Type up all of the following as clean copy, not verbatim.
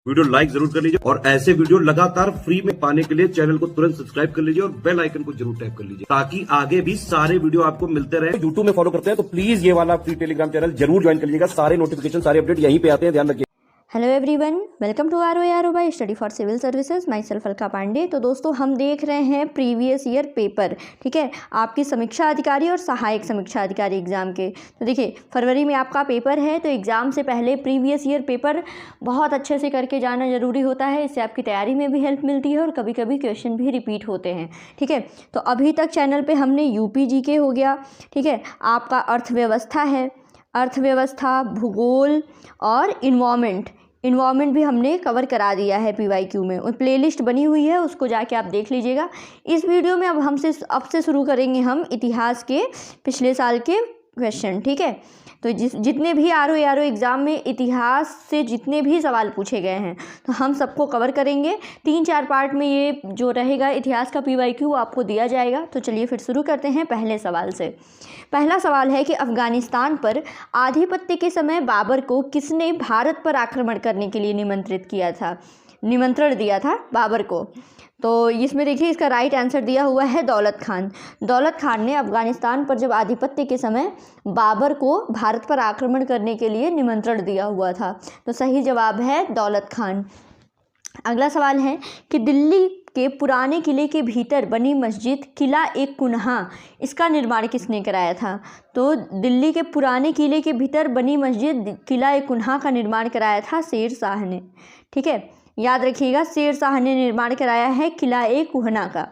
Video like जरूर कर लीजिए और ऐसे वीडियो लगातार फ्री में पाने के लिए चैनल को तुरंत सब्सक्राइब कर लीजिए और बेल आइकन को जरूर टैप कर लीजिए ताकि आगे भी सारे वीडियो आपको मिलते रहे। यूट्यूब में फॉलो करते हैं तो प्लीज ये वाला फ्री टेलीग्राम चैनल जरूर ज्वाइन कर लीजिएगा। सारे नोटिफिकेशन सारे अपडेट यहीं पे आते हैं, ध्यान रखिए। Hello everyone, welcome to R by study for civil services. Myself Alka Pandey. तो दोस्तों, हम देख रहे हैं प्रीवियस ईयर पेपर, ठीक है, आपकी समीक्षा अधिकारी और सहायक समीक्षा अधिकारी एग्ज़ाम के। तो देखिए, फरवरी में आपका पेपर है, तो एग्ज़ाम से पहले प्रीवियस ईयर पेपर बहुत अच्छे से करके जाना ज़रूरी होता है। इससे आपकी तैयारी में भी हेल्प मिलती है और कभी कभी क्वेश्चन भी रिपीट होते हैं, ठीक है। तो अभी तक चैनल पर हमने यूपी जीके हो गया, ठीक है, आपका अर्थव्यवस्था है, अर्थव्यवस्था, भूगोल और इन्वायरमेंट भी हमने कवर करा दिया है PYQ में। और प्लेलिस्ट बनी हुई है, उसको जाके आप देख लीजिएगा। इस वीडियो में अब से शुरू करेंगे हम इतिहास के पिछले साल के क्वेश्चन, ठीक है। तो जितने भी आर एग्ज़ाम में इतिहास से जितने भी सवाल पूछे गए हैं तो हम सबको कवर करेंगे। 3-4 पार्ट में ये जो रहेगा इतिहास का PYQ वो आपको दिया जाएगा। तो चलिए फिर शुरू करते हैं पहले सवाल से। पहला सवाल है कि अफ़गानिस्तान पर आधिपत्य के समय बाबर को किसने भारत पर आक्रमण करने के लिए निमंत्रण दिया था बाबर को। तो इसमें देखिए, इसका राइट आंसर दिया हुआ है दौलत खान। दौलत खान ने अफ़गानिस्तान पर जब आधिपत्य के समय बाबर को भारत पर आक्रमण करने के लिए निमंत्रण दिया हुआ था। तो सही जवाब है दौलत खान। अगला सवाल है कि दिल्ली के पुराने किले के भीतर बनी मस्जिद किला एक कुन्हा, इसका निर्माण किसने कराया था। तो दिल्ली के पुराने किले के भीतर बनी मस्जिद किला एक कुन्हा का निर्माण कराया था शेर शाह ने, ठीक है, याद रखिएगा, शेर शाह ने निर्माण कराया है किला एक कुन्हा का।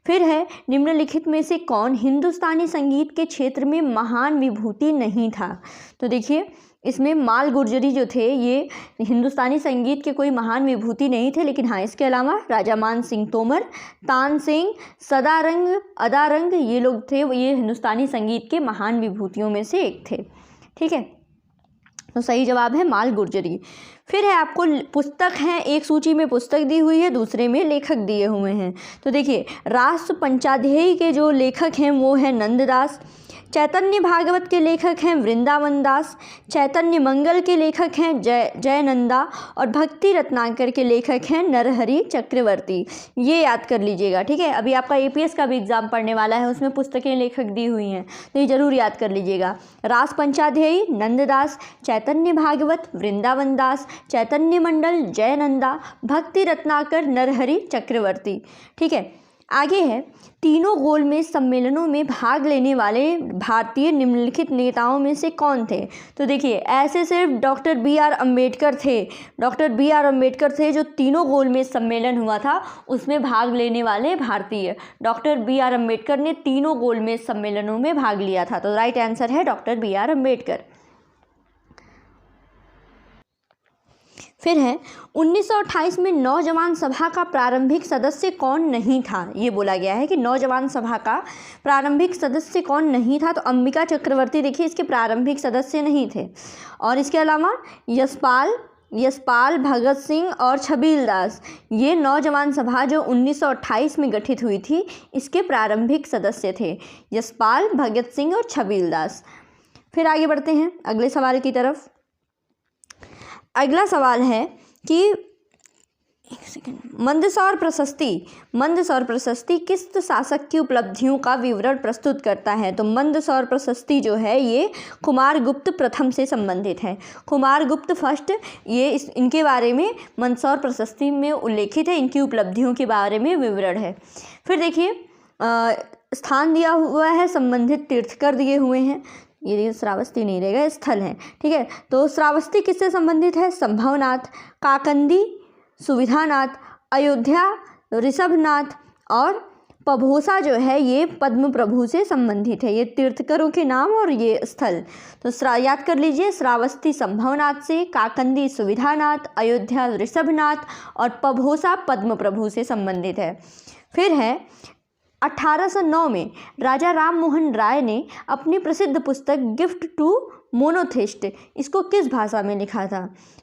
फिर है, निम्नलिखित में से कौन हिंदुस्तानी संगीत के क्षेत्र में महान विभूति नहीं था। तो देखिए, इसमें माल गुर्जरी जो थे ये हिंदुस्तानी संगीत के कोई महान विभूति नहीं थे, लेकिन हाँ, इसके अलावा राजा मान सिंह तोमर, तानसेन, सदारंग, अदारंग, ये लोग थे, ये हिंदुस्तानी संगीत के महान विभूतियों में से एक थे, ठीक है। तो सही जवाब है माल गुर्जरी। फिर है, आपको पुस्तक हैं, एक सूची में पुस्तक दी हुई है, दूसरे में लेखक दिए हुए हैं। तो देखिए, राष्ट्र पंचाध्यायी के जो लेखक हैं वो हैं नंददास, चैतन्य भागवत के लेखक हैं वृंदावन दास, चैतन्य मंगल के लेखक हैं जयनंदा और भक्ति रत्नाकर के लेखक हैं नरहरि चक्रवर्ती। ये याद कर लीजिएगा, ठीक है। अभी आपका APS का भी एग्जाम पढ़ने वाला है, उसमें पुस्तकें लेखक दी हुई हैं, तो ये जरूर याद कर लीजिएगा। रास पंचाध्यायी नंददास, चैतन्य भागवत वृंदावन दास, चैतन्य मंडल जयनंदा, भक्ति रत्नाकर नरहरि चक्रवर्ती, ठीक है। आगे है, तीनों गोलमेज सम्मेलनों में भाग लेने वाले भारतीय निम्नलिखित नेताओं में से कौन थे। तो देखिए, ऐसे सिर्फ डॉक्टर BR अम्बेडकर थे जो तीनों गोलमेज सम्मेलन हुआ था उसमें भाग लेने वाले भारतीय। डॉक्टर BR अम्बेडकर ने तीनों गोलमेज सम्मेलनों में भाग लिया था। तो राइट आंसर है डॉक्टर BR अम्बेडकर। फिर है, 1928 में नौजवान सभा का प्रारंभिक सदस्य कौन नहीं था। ये बोला गया है कि नौजवान सभा का प्रारंभिक सदस्य कौन नहीं था। तो अंबिका चक्रवर्ती देखिए इसके प्रारंभिक सदस्य नहीं थे। और इसके अलावा यशपाल, भगत सिंह और छबील दास, ये नौजवान सभा जो 1928 में गठित हुई थी इसके प्रारंभिक सदस्य थे, यशपाल, भगत सिंह और छबील दास। फिर आगे बढ़ते हैं अगले सवाल की तरफ। अगला सवाल है कि मंदसौर प्रशस्ति किस शासक की उपलब्धियों का विवरण प्रस्तुत करता है। तो मंदसौर प्रशस्ति जो है ये कुमारगुप्त प्रथम से संबंधित है। कुमारगुप्त फर्स्ट, ये इनके बारे में मंदसौर प्रशस्ति में उल्लेखित है, इनकी उपलब्धियों के बारे में विवरण है। फिर देखिए, स्थान दिया हुआ है, संबंधित तीर्थकर दिए हुए हैं, ये श्रावस्ती नहीं रहेगा, स्थल है, ठीक है। तो श्रावस्ती किससे संबंधित है, संभवनाथ, काकंदी सुविधानाथ, अयोध्या ऋषभनाथ और पभोसा जो है ये पद्म प्रभु से संबंधित है। ये तीर्थकरों के नाम और ये स्थल। तो याद कर लीजिए, श्रावस्ती संभवनाथ से, काकंदी सुविधानाथ, अयोध्या ऋषभनाथ और पभोसा पद्म प्रभु से संबंधित है। फिर है, 1809 में राजा राम मोहन राय ने अपनी प्रसिद्ध पुस्तक गिफ्ट टू मोनोथिस्ट, इसको किस भाषा में लिखा था।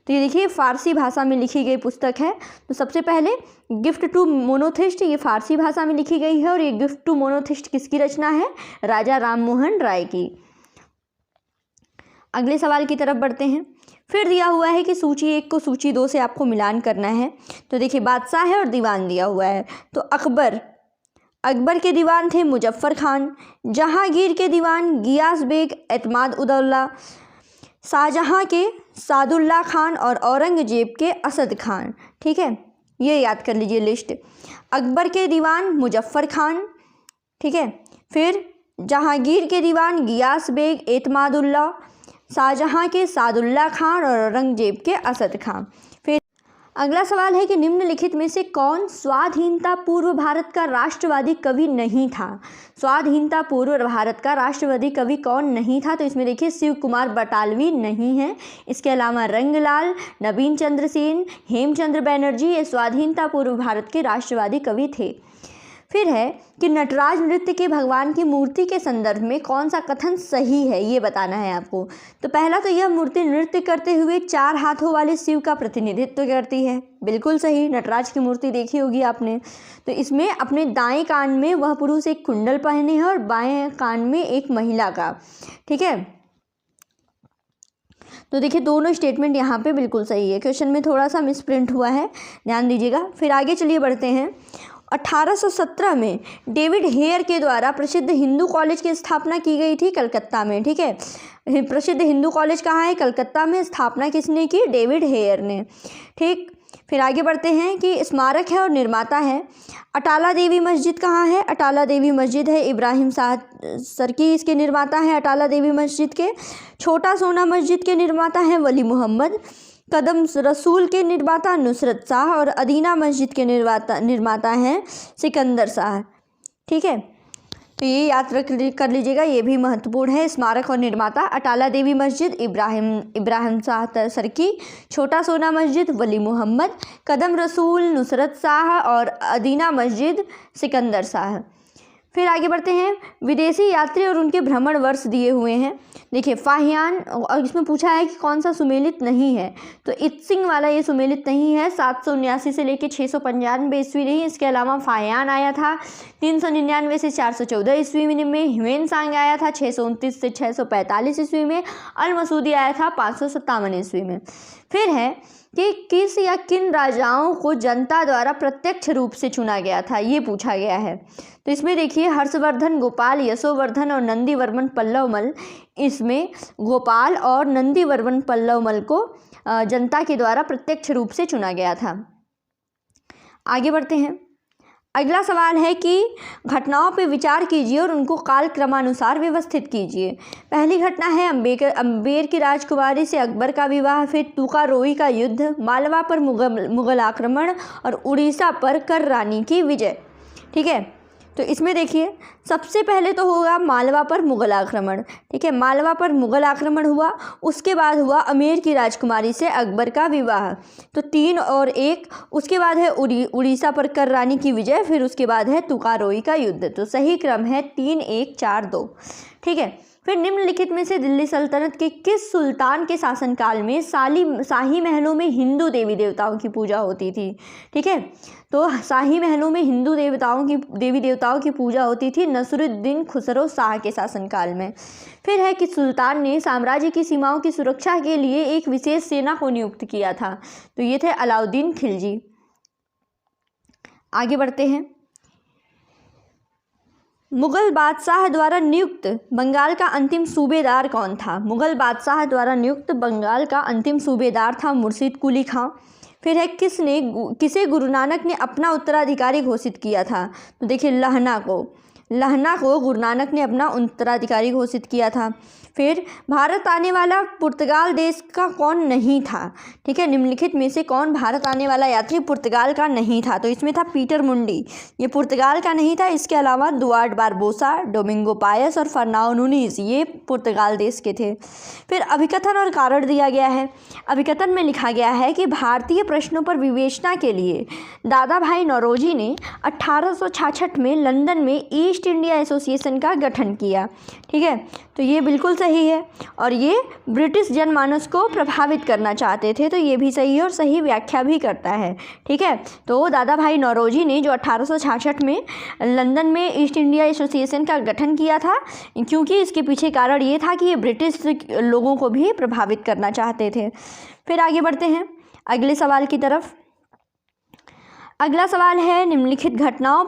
तो ये देखिए, फारसी भाषा में लिखी गई पुस्तक है। तो सबसे पहले गिफ्ट टू मोनोथिस्ट ये फारसी भाषा में लिखी गई है और ये गिफ्ट टू मोनोथिस्ट किसकी रचना है, राजा राम मोहन राय की। अगले सवाल की तरफ बढ़ते हैं। फिर दिया हुआ है कि सूची 1 को सूची 2 से आपको मिलान करना है। तो देखिए बादशाह है और दीवान दिया हुआ है। तो अकबर के दीवान थे मुजफ्फर खान, जहांगीर के दीवान गियास बेग, एतमाद उदौला, शाहजहां के सादुल्ला खान और औरंगजेब के असद खान। ठीक है, ये याद कर लीजिए लिस्ट। अकबर के दीवान मुजफ्फर खान, ठीक है, फिर जहांगीर के दीवान गियास बेग, एतमादुल्ला, शाहजहां के सादुल्ला खान और औरंगजेब के असद खान। फिर अगला सवाल है कि निम्नलिखित में से कौन स्वाधीनता पूर्व भारत का राष्ट्रवादी कवि नहीं था। स्वाधीनता पूर्व भारत का राष्ट्रवादी कवि कौन नहीं था। तो इसमें देखिए शिव कुमार बटालवी नहीं है। इसके अलावा रंगलाल, नवीन चंद्र सेन, हेमचंद्र बनर्जी ये स्वाधीनता पूर्व भारत के राष्ट्रवादी कवि थे। फिर है कि नटराज नृत्य के भगवान की मूर्ति के संदर्भ में कौन सा कथन सही है, ये बताना है आपको। तो पहला तो यह मूर्ति नृत्य करते हुए 4 हाथों वाले शिव का प्रतिनिधित्व करती है, बिल्कुल सही। नटराज की मूर्ति देखी होगी आपने। तो इसमें अपने दाएं कान में वह पुरुष एक कुंडल पहने हैं और बाएं कान में एक महिला का। ठीक है, तो देखिए दोनों स्टेटमेंट यहाँ पे बिल्कुल सही है। क्वेश्चन में थोड़ा सा मिसप्रिंट हुआ है, ध्यान दीजिएगा। फिर आगे चलिए बढ़ते हैं। 1817 में डेविड हेयर के द्वारा प्रसिद्ध हिंदू कॉलेज की स्थापना की गई थी कलकत्ता में। ठीक है, प्रसिद्ध हिंदू कॉलेज कहाँ है? कलकत्ता में। स्थापना किसने की? डेविड हेयर ने। ठीक, फिर आगे बढ़ते हैं कि स्मारक है और निर्माता है। अटाला देवी मस्जिद कहाँ है? अटाला देवी मस्जिद है इब्राहिम शाह सरकी, इसके निर्माता है अटाला देवी मस्जिद के। छोटा सोना मस्जिद के निर्माता है वली मोहम्मद। कदम रसूल के निर्माता नुसरत शाह और अदीना मस्जिद के निर्माता हैं सिकंदर शाह। ठीक है, तो ये याद कर लीजिएगा, ये भी महत्वपूर्ण है। स्मारक और निर्माता अटाला देवी मस्जिद इब्राहिम शाह सरकी, छोटा सोना मस्जिद वली मोहम्मद, कदम रसूल नुसरत शाह और अदीना मस्जिद सिकंदर शाह। फिर आगे बढ़ते हैं। विदेशी यात्री और उनके भ्रमण वर्ष दिए हुए हैं। देखिए फाहियान, और इसमें पूछा है कि कौन सा सुमेलित नहीं है। तो इत्सिंग वाला ये सुमेलित नहीं है। 779 से लेकर 695 ईस्वी नहीं। इसके अलावा फाहियान आया था 399 से 414 ईस्वी में। ह्वेनसांग आया था 629 से 645 ईस्वी में। अल मसूदी आया था 557 ईस्वी में। फिर है कि किस या किन राजाओं को जनता द्वारा प्रत्यक्ष रूप से चुना गया था, ये पूछा गया है। तो इसमें देखिए हर्षवर्धन, गोपाल, यशोवर्धन और नंदीवर्मन पल्लवमल। इसमें गोपाल और नंदीवर्मन पल्लवमल को जनता के द्वारा प्रत्यक्ष रूप से चुना गया था। आगे बढ़ते हैं। अगला सवाल है कि घटनाओं पर विचार कीजिए और उनको काल क्रमानुसार व्यवस्थित कीजिए। पहली घटना है अम्बेर की राजकुमारी से अकबर का विवाह। फिर तुकारोई का युद्ध, मालवा पर मुगल आक्रमण और उड़ीसा पर कररानी की विजय। ठीक है, तो इसमें देखिए सबसे पहले तो होगा मालवा पर मुगल आक्रमण। ठीक है, मालवा पर मुगल आक्रमण हुआ। उसके बाद हुआ अमेर की राजकुमारी से अकबर का विवाह। तो 3 और 1। उसके बाद है उड़ीसा पर कररानी की विजय। फिर उसके बाद है तुकारोई का युद्ध। तो सही क्रम है 3, 1, 4, 2। ठीक है, फिर निम्नलिखित में से दिल्ली सल्तनत के किस सुल्तान के शासनकाल में शाही महलों में हिंदू देवी देवताओं की पूजा होती थी। ठीक है, तो शाही महलों में हिंदू देवी देवताओं की पूजा होती थी नसरुद्दीन खुसरो शाह के शासनकाल में। फिर है कि सुल्तान ने साम्राज्य की सीमाओं की सुरक्षा के लिए एक विशेष सेना को नियुक्त किया था। तो ये थे अलाउद्दीन खिलजी। आगे बढ़ते हैं। मुगल बादशाह द्वारा नियुक्त बंगाल का अंतिम सूबेदार कौन था? मुगल बादशाह द्वारा नियुक्त बंगाल का अंतिम सूबेदार था मुर्शिद कुली खां। फिर है किसे गुरु नानक ने अपना उत्तराधिकारी घोषित किया था? तो देखिए लहना को गुरु नानक ने अपना उत्तराधिकारी घोषित किया था। फिर भारत आने वाला पुर्तगाल देश का कौन नहीं था? ठीक है, निम्नलिखित में से कौन भारत आने वाला यात्री पुर्तगाल का नहीं था? तो इसमें था पीटर मुंडी, ये पुर्तगाल का नहीं था। इसके अलावा दुआर्ड बारबोसा, डोमिंगो पायस और फर्नाओ नूनीज ये पुर्तगाल देश के थे। फिर अभिकथन और कारण दिया गया है। अभिकथन में लिखा गया है कि भारतीय प्रश्नों पर विवेचना के लिए दादा भाई नौरोजी ने 1866 में लंदन में ईस्ट ईस्ट इंडिया एसोसिएशन का गठन किया। ठीक है, तो ये बिल्कुल सही है। और ये ब्रिटिश जनमानस को प्रभावित करना चाहते थे, तो ये भी सही है और सही व्याख्या भी करता है। ठीक है, तो दादा भाई नौरोजी ने जो 1866 में लंदन में ईस्ट इंडिया एसोसिएशन का गठन किया था, क्योंकि इसके पीछे कारण ये था कि ये ब्रिटिश लोगों को भी प्रभावित करना चाहते थे। फिर आगे बढ़ते हैं अगले सवाल की तरफ। अगला सवाल है निम्नलिखित घटनाओं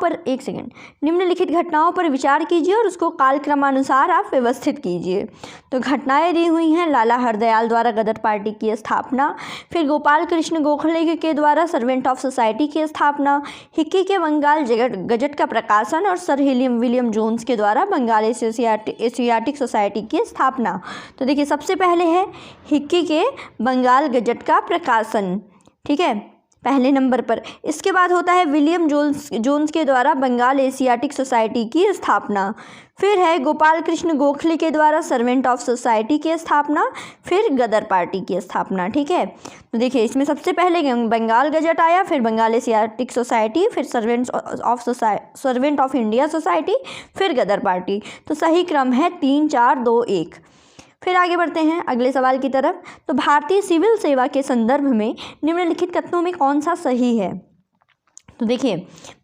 पर विचार कीजिए और उसको कालक्रमानुसार आप व्यवस्थित कीजिए। तो घटनाएं दी हुई हैं, लाला हरदयाल द्वारा गदर पार्टी की स्थापना, फिर गोपाल कृष्ण गोखले के द्वारा सर्वेंट ऑफ सोसाइटी की स्थापना, हिक्की के बंगाल गजट का प्रकाशन और सर विलियम जोन्स के द्वारा बंगाल एशियाटिक सोसाइटी की स्थापना। तो देखिए, सबसे पहले है हिक्की के बंगाल गजट का प्रकाशन। ठीक है, पहले नंबर पर। इसके बाद होता है विलियम जोन्स के द्वारा बंगाल एशियाटिक सोसाइटी की स्थापना। फिर है गोपाल कृष्ण गोखले के द्वारा सर्वेंट ऑफ सोसाइटी की स्थापना, फिर गदर पार्टी की स्थापना। ठीक है, तो देखिए इसमें सबसे पहले बंगाल गजट आया, फिर बंगाल एशियाटिक सोसाइटी, फिर सर्वेंट ऑफ इंडिया सोसाइटी, फिर गदर पार्टी। तो सही क्रम है 3, 4, 2, 1। फिर आगे बढ़ते हैं अगले सवाल की तरफ। तो भारतीय सिविल सेवा के संदर्भ में निम्नलिखित कथनों में कौन सा सही है? तो देखिए,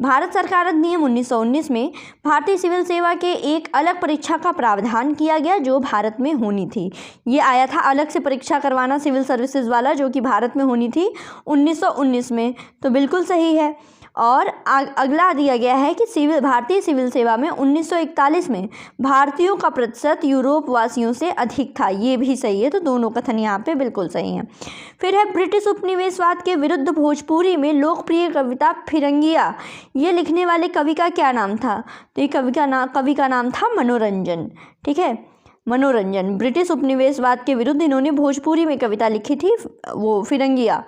भारत सरकार अधिनियम 1919 में भारतीय सिविल सेवा के एक अलग परीक्षा का प्रावधान किया गया जो भारत में होनी थी। ये आया था अलग से परीक्षा करवाना सिविल सर्विसेज वाला, जो कि भारत में होनी थी 1919 में। तो बिल्कुल सही है। और अगला दिया गया है कि भारतीय सिविल सेवा में 1941 में भारतीयों का प्रतिशत यूरोप वासियों से अधिक था। ये भी सही है। तो दोनों कथन यहाँ पे बिल्कुल सही हैं। फिर है ब्रिटिश उपनिवेशवाद के विरुद्ध भोजपुरी में लोकप्रिय कविता फिरंगिया, ये लिखने वाले कवि का क्या नाम था? तो ये कवि का नाम था मनोरंजन। ठीक है, मनोरंजन। ब्रिटिश उपनिवेशवाद के विरुद्ध इन्होंने भोजपुरी में कविता लिखी थी, वो फिरंगिया।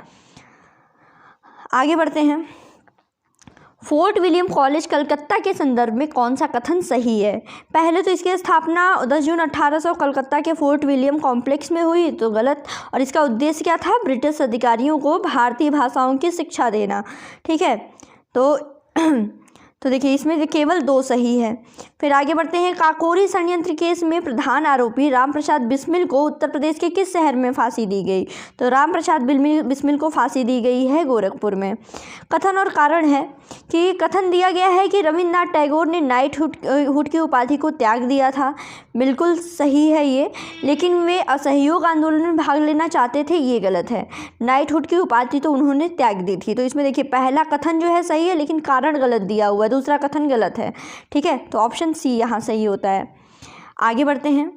आगे बढ़ते हैं। फोर्ट विलियम कॉलेज कलकत्ता के संदर्भ में कौन सा कथन सही है? पहले तो इसकी स्थापना 10 जून 1800 कलकत्ता के फोर्ट विलियम कॉम्प्लेक्स में हुई, तो गलत। और इसका उद्देश्य क्या था? ब्रिटिश अधिकारियों को भारतीय भाषाओं की शिक्षा देना। ठीक है, तो देखिए इसमें केवल 2 सही है। फिर आगे बढ़ते हैं। काकोरी षड्यंत्र केस में प्रधान आरोपी रामप्रसाद बिस्मिल को उत्तर प्रदेश के किस शहर में फांसी दी गई? तो रामप्रसाद बिस्मिल को फांसी दी गई है गोरखपुर में। कथन और कारण है कि कथन दिया गया है कि रविन्द्रनाथ टैगोर ने नाइटहुड की उपाधि को त्याग दिया था। बिल्कुल सही है ये, लेकिन वे असहयोग आंदोलन में भाग लेना चाहते थे, ये गलत है। नाइटहुड की उपाधि तो उन्होंने त्याग दी थी। तो इसमें देखिए पहला कथन जो है सही है, लेकिन कारण गलत दिया हुआ है, दूसरा कथन गलत है। ठीक है, तो ऑप्शन सी यहाँ सही होता है। आगे बढ़ते हैं।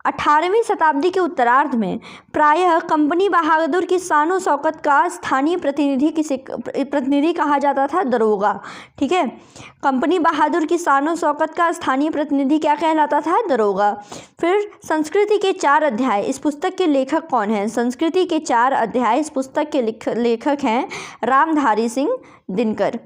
18वीं शताब्दी के उत्तरार्ध में प्रायः कंपनी बहादुर की शानो शौकत का स्थानीय प्रतिनिधि कहा जाता था? दरोगा। ठीक है, कंपनी बहादुर की शानो शौकत का स्थानीय प्रतिनिधि क्या कहलाता था? दरोगा। फिर संस्कृति के 4 अध्याय, इस पुस्तक के लेखक कौन हैं? संस्कृति के 4 अध्याय इस पुस्तक के लेखक हैं रामधारी सिंह दिनकर।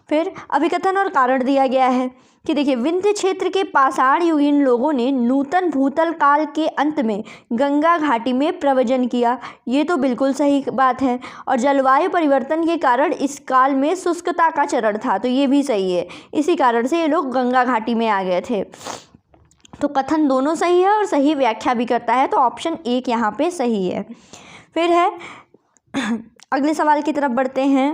फिर अभिकथन और कारण दिया गया है कि देखिए विंध्य क्षेत्र के पाषाण युगीन लोगों ने नूतन भूतल काल के अंत में गंगा घाटी में प्रव्रजन किया। ये तो बिल्कुल सही बात है। और जलवायु परिवर्तन के कारण इस काल में शुष्कता का चरण था, तो ये भी सही है। इसी कारण से ये लोग गंगा घाटी में आ गए थे। तो कथन दोनों सही है और सही व्याख्या भी करता है, तो ऑप्शन 1 यहाँ पे सही है। फिर है अगले सवाल की तरफ बढ़ते हैं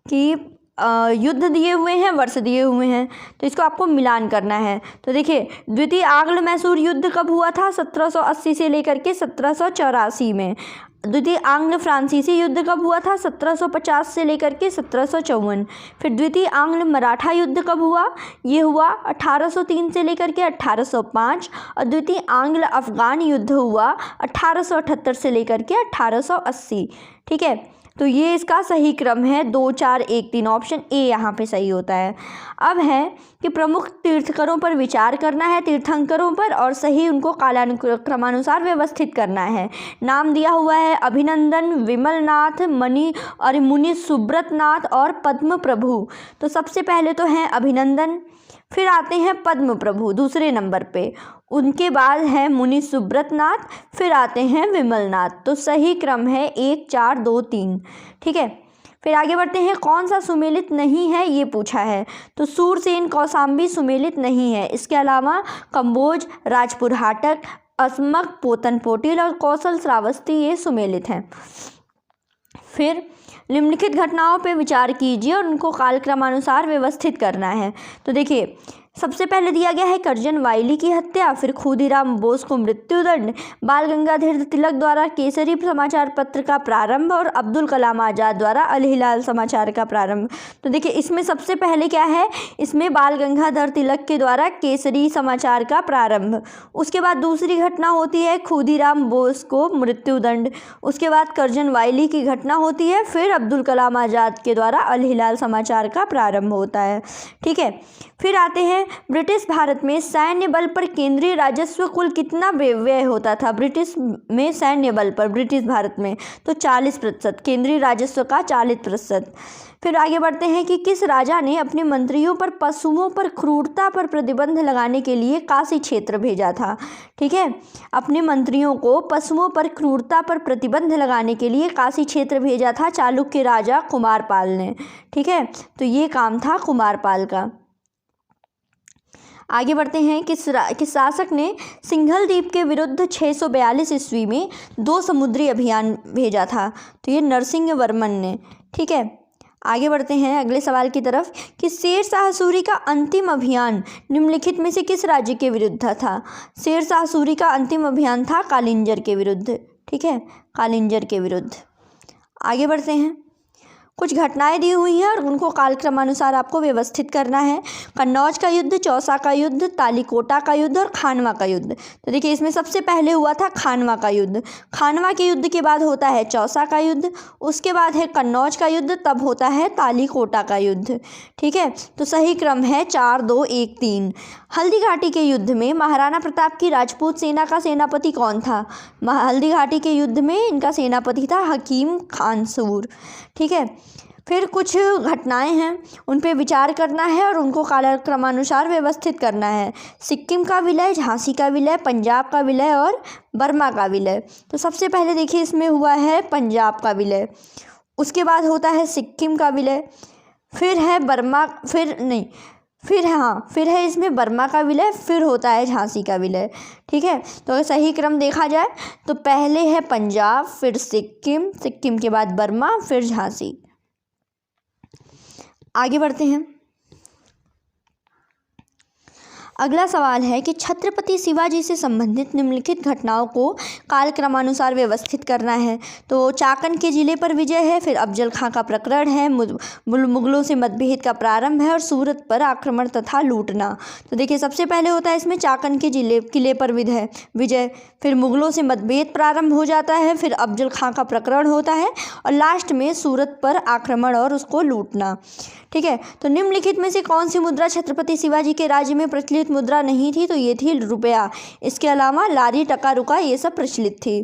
कि युद्ध दिए हुए हैं, वर्ष दिए हुए हैं, तो इसको आपको मिलान करना है। तो देखिए द्वितीय आंग्ल मैसूर युद्ध कब हुआ था? 1780 से लेकर के 1784 में। द्वितीय आंग्ल फ्रांसीसी युद्ध कब हुआ था? 1750 से लेकर के 1754। फिर द्वितीय आंग्ल मराठा युद्ध कब हुआ? ये हुआ 1803 से लेकर के 1805। और द्वितीय आंग्ल अफगान युद्ध हुआ 1878 से लेकर के 1880। ठीक है, तो ये इसका सही क्रम है 2, 4, 1, 3। ऑप्शन ए यहाँ पे सही होता है। अब है कि प्रमुख तीर्थंकरों पर विचार करना है, तीर्थंकरों पर, और सही उनको कालानुक्रमानुसार व्यवस्थित करना है। नाम दिया हुआ है अभिनंदन, विमलनाथ, मुनि सुब्रत नाथ और पद्म प्रभु। तो सबसे पहले तो हैं अभिनंदन, फिर आते हैं पद्म प्रभु दूसरे नंबर पे, उनके बाद है मुनि सुब्रत नाथ, फिर आते हैं विमलनाथ। तो सही क्रम है 1, 4, 2, 3। ठीक है, फिर आगे बढ़ते हैं, कौन सा सुमेलित नहीं है ये पूछा है। तो सूरसेन कौशाम्बी सुमेलित नहीं है। इसके अलावा कंबोज, राजपुर हाटक, अस्मक, पोतन पोटिल और कौशल श्रावस्ती ये सुमेलित हैं। फिर निम्नलिखित घटनाओं पर विचार कीजिए और उनको कालक्रमानुसार व्यवस्थित करना है। तो देखिए, सबसे पहले दिया गया है करजन वाइली की हत्या, फिर खुदीराम बोस को मृत्युदंड, बाल गंगाधर तिलक द्वारा केसरी समाचार पत्र का प्रारंभ और अब्दुल कलाम आज़ाद द्वारा अल हिलाल समाचार का प्रारंभ। तो देखिए, इसमें सबसे पहले क्या है, इसमें बाल गंगाधर तिलक के द्वारा केसरी समाचार का प्रारंभ। उसके बाद दूसरी घटना होती है खुदीराम बोस को मृत्युदंड। उसके बाद करजन वाइली की घटना होती है, फिर अब्दुल कलाम आज़ाद के द्वारा अल हिलाल समाचार का प्रारंभ होता है। ठीक है, फिर आते हैं ब्रिटिश भारत में सैन्य बल पर केंद्रीय राजस्व कुल कितना व्यय होता था। ब्रिटिश में सैन्य बल पर ब्रिटिश भारत में तो 40%, केंद्रीय राजस्व का 40%। फिर आगे बढ़ते हैं कि किस राजा ने अपने मंत्रियों पर पशुओं पर क्रूरता पर प्रतिबंध लगाने के लिए काशी क्षेत्र भेजा था। ठीक है, अपने मंत्रियों को पशुओं पर क्रूरता पर प्रतिबंध लगाने के लिए काशी क्षेत्र भेजा था चालुक्य राजा कुमारपाल ने। ठीक है, तो ये काम था कुमारपाल का। आगे बढ़ते हैं, किस शासक ने सिंघल द्वीप के विरुद्ध 642 ईस्वी में 2 समुद्री अभियान भेजा था। तो ये नरसिंह वर्मन ने। ठीक है, आगे बढ़ते हैं अगले सवाल की तरफ कि शेर शाह सूरी का अंतिम अभियान निम्नलिखित में से किस राज्य के विरुद्ध था। शेर शाह सूरी का अंतिम अभियान था कालिंजर के विरुद्ध। ठीक है, कालिंजर के विरुद्ध। आगे बढ़ते हैं, कुछ घटनाएं दी हुई हैं और उनको कालक्रमानुसार आपको व्यवस्थित करना है। कन्नौज का युद्ध, चौसा का युद्ध, तालीकोटा का युद्ध और खानवा का युद्ध। तो देखिए, इसमें सबसे पहले हुआ था खानवा का युद्ध। खानवा के युद्ध के बाद होता है चौसा का युद्ध, उसके बाद है कन्नौज का युद्ध, तब होता है तालीकोटा का युद्ध। ठीक है, तो सही क्रम है 4, 2, 1, 3। हल्दी घाटी के युद्ध में महाराणा प्रताप की राजपूत सेना का सेनापति कौन था। हल्दी घाटी के युद्ध में इनका सेनापति था हकीम खान सूर। ठीक है, फिर कुछ घटनाएं हैं, उन पे विचार करना है और उनको कालक्रमानुसार व्यवस्थित करना है। सिक्किम का विलय, झांसी का विलय, पंजाब का विलय और बर्मा का विलय। तो सबसे पहले देखिए, इसमें हुआ है पंजाब का विलय, उसके बाद होता है सिक्किम का विलय, फिर है बर्मा, फिर है इसमें बर्मा का विलय, फिर होता है झांसी का विलय। ठीक है, तो अगर सही क्रम देखा जाए तो पहले है पंजाब, फिर सिक्किम, सिक्किम के बाद बर्मा, फिर झांसी। आगे बढ़ते हैं, अगला सवाल है कि छत्रपति शिवाजी से संबंधित निम्नलिखित घटनाओं को कालक्रमानुसार व्यवस्थित करना है। तो चाकन के जिले पर विजय है, फिर अफजल खां का प्रकरण है, मुगलों से मतभेद का प्रारंभ है और सूरत पर आक्रमण तथा लूटना। तो देखिए, सबसे पहले होता है इसमें चाकन के किले पर विजय, फिर मुगलों से मतभेद प्रारंभ हो जाता है, फिर अफजल खां का प्रकरण होता है और लास्ट में सूरत पर आक्रमण और उसको लूटना। ठीक है, तो निम्नलिखित में से कौन सी मुद्रा छत्रपति शिवाजी के राज्य में प्रचलित मुद्रा नहीं थी। तो ये थी रुपया। इसके अलावा लारी, टका, रुका ये सब प्रचलित थी।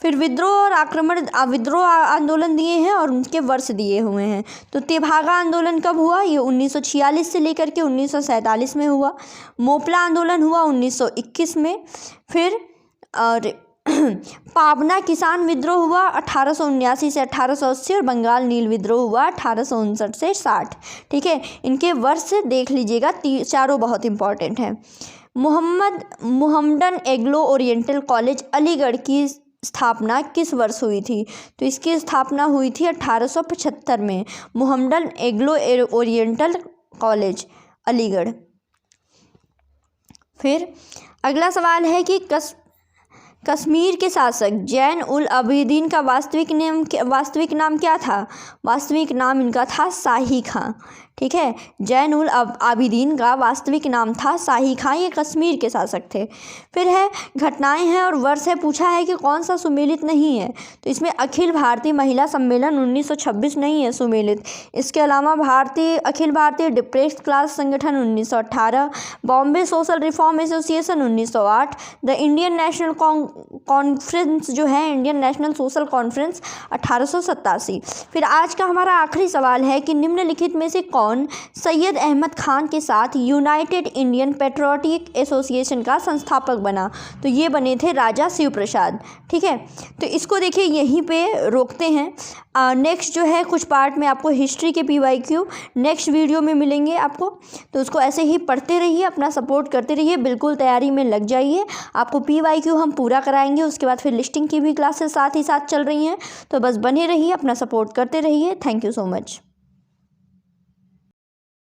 फिर विद्रोह आंदोलन दिए हैं और उनके वर्ष दिए हुए हैं। तो तेभागा आंदोलन कब हुआ, ये 1946 से लेकर के 1947 में हुआ। मोपला आंदोलन हुआ 1921 में। फिर और पाबना किसान विद्रोह हुआ 1879 से 1880 और बंगाल नील विद्रोह हुआ 1859 से 60। ठीक है, इनके वर्ष देख लीजिएगा, चारों बहुत इंपॉर्टेंट हैं। मुहम्मदन एग्लो ओरिएंटल कॉलेज अलीगढ़ की स्थापना किस वर्ष हुई थी। तो इसकी स्थापना हुई थी 1875 में, मुहम्मदन एग्लो ओरिएंटल कॉलेज अलीगढ़। फिर अगला सवाल है कि कश्मीर के शासक जैन उल आबिदीन का वास्तविक नाम क्या था। वास्तविक नाम इनका था शाही खां। ठीक है, जैन उल आबिदीन का वास्तविक नाम था शाही खां, ये कश्मीर के शासक थे। फिर है घटनाएं हैं और वर्ष है, पूछा है कि कौन सा सुमेलित नहीं है। तो इसमें अखिल भारतीय महिला सम्मेलन 1926 नहीं है सुमेलित। इसके अलावा अखिल भारतीय डिप्रेस्ड क्लास संगठन 1918, Bombay social reform association 1908, the Indian national conference जो है इंडियन नेशनल सोशल कॉन्फ्रेंस 1887। फिर आज का हमारा आखिरी सवाल है कि निम्नलिखित में से कौन सैयद अहमद खान के साथ यूनाइटेड इंडियन पेट्रियोटिक एसोसिएशन का संस्थापक बना? तो ये बने थे राजा शिव प्रसाद। ठीक है, तो इसको देखिए यहीं पे रोकते हैं। नेक्स्ट जो है कुछ पार्ट में आपको हिस्ट्री के PYQ नेक्स्ट वीडियो में मिलेंगे आपको, तो उसको ऐसे ही पढ़ते रहिए, अपना सपोर्ट करते रहिए, बिल्कुल तैयारी में लग जाइए। आपको PYQ हम पूरा कराएंगे, उसके बाद फिर लिस्टिंग की भी क्लासेस साथ ही साथ चल रही हैं, तो बस बने रहिए, अपना सपोर्ट करते रहिए। Thank you so much.